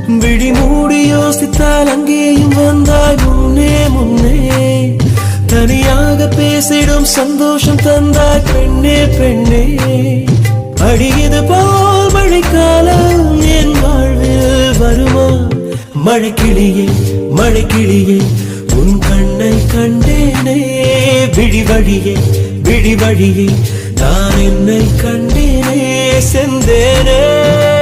விழி மூடி யோசித்தால் அங்கேயும் வந்தாய் முன்னே முன்னே. தனியாக பேசிடும் சந்தோஷம் தந்தாய் பெண்ணே பெண்ணே. அடியது போல் மழைக்காலம் என் வாழ்வில் வருமா? மழைக்கிளியே மழைக்கிளியே உன் கண்ணை கண்டேனே. விழி வழியே விழி வழியே நான் என்னை கண்டேனே செந்தேனே.